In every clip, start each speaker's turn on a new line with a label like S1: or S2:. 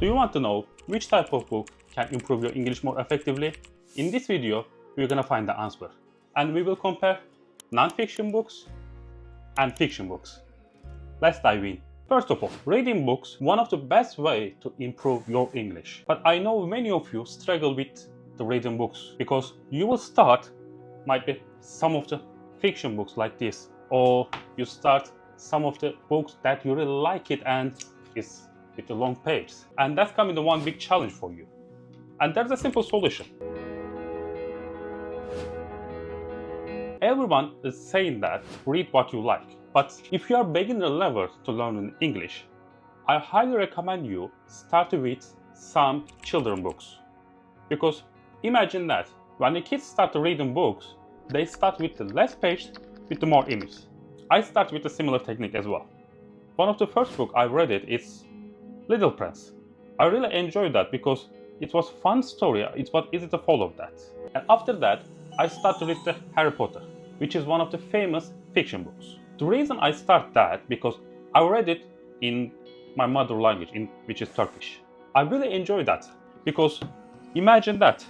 S1: Do you want to know which type of book can improve your English more effectively? In this video, we're gonna find the answer. And we will compare non-fiction books and fiction books. Let's dive in. First of all, reading books, one of the best way to improve your English. But I know many of you struggle with the reading books because you will start, might be some of the fiction books like this, or you start some of the books that you really like it and it's with the long pages. And that's coming the one big challenge for you. And there's a simple solution. Everyone is saying that read what you like. But if you are beginner level to learn English, I highly recommend you start with some children books. Because imagine that when the kids start reading books, they start with the less page with the more image. I start with a similar technique as well. One of the first book I read is Little Prince. I really enjoyed that because it was fun story, it was easy to follow that. And after that, I started with the Harry Potter, which is one of the famous fiction books. The reason I start that because I read it in my mother language, which is Turkish. I really enjoy that because imagine that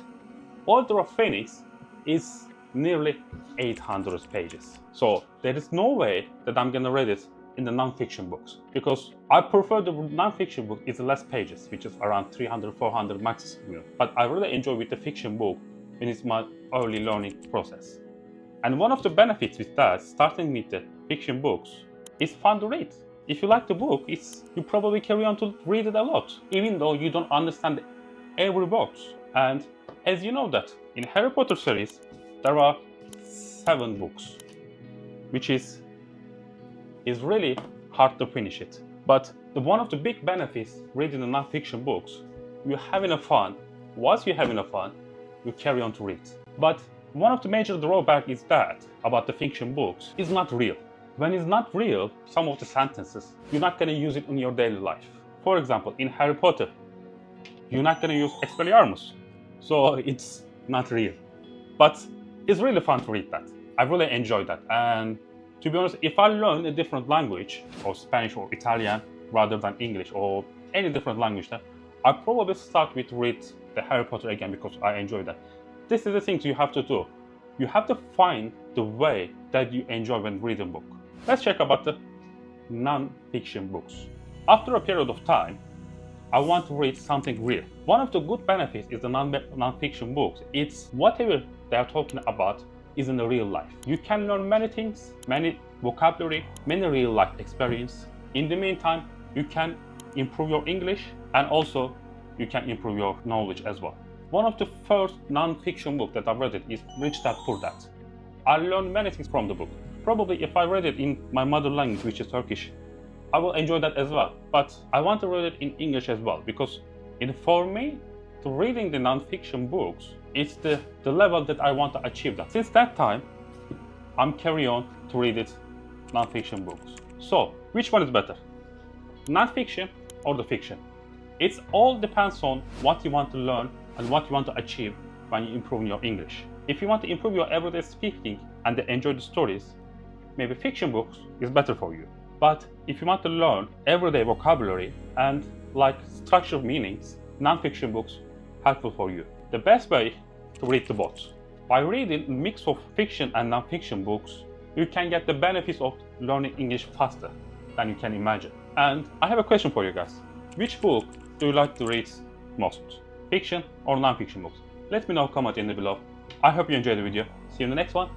S1: Order of Phoenix is nearly 800 pages. So there is no way that I'm gonna read it in the non-fiction books because I prefer the non-fiction book is less pages, which is around 300, 400 maximum. But I really enjoy with the fiction book when it's my early learning process. And one of the benefits with that, starting with the fiction books, is fun to read. If you like the book, you probably carry on to read it a lot, even though you don't understand every book. And as you know that in Harry Potter series, there are 7 books, which is really hard to finish it. But one of the big benefits reading the non-fiction books, you're having a fun. Once you're having a fun, you carry on to read. But one of the major drawbacks is that about the fiction books is not real. When it's not real, some of the sentences, you're not going to use it in your daily life. For example, in Harry Potter, you're not going to use Expelliarmus. So it's not real. But it's really fun to read that. I really enjoy that. And to be honest, if I learn a different language, or Spanish or Italian, rather than English or any different language, I probably start with read the Harry Potter again because I enjoy that. This is the things you have to do. You have to find the way that you enjoy when reading a book. Let's check about the non-fiction books. After a period of time, I want to read something real. One of the good benefits is the non-fiction books. It's whatever they are talking about is in the real life. You can learn many things, many vocabulary, many real life experience. In the meantime, you can improve your English and also you can improve your knowledge as well. One of the first non-fiction books that I read is Rich Dad Poor Dad. I learned many things from the book. Probably if I read it in my mother language, which is Turkish, I will enjoy that as well. But I want to read it in English as well because for me, reading the non-fiction books is the level that I want to achieve that. Since that time, I'm carrying on to read it non-fiction books. So, which one is better? Non-fiction or the fiction? It all depends on what you want to learn and what you want to achieve when you improve your English. If you want to improve your everyday speaking and enjoy the stories, maybe fiction books is better for you. But if you want to learn everyday vocabulary and like structured meanings, non-fiction books helpful for you. The best way to read the both. By reading a mix of fiction and non-fiction books, you can get the benefits of learning English faster than you can imagine. And I have a question for you guys. Which book do you like to read most? Fiction or non-fiction books? Let me know, comment in the below. I hope you enjoyed the video. See you in the next one.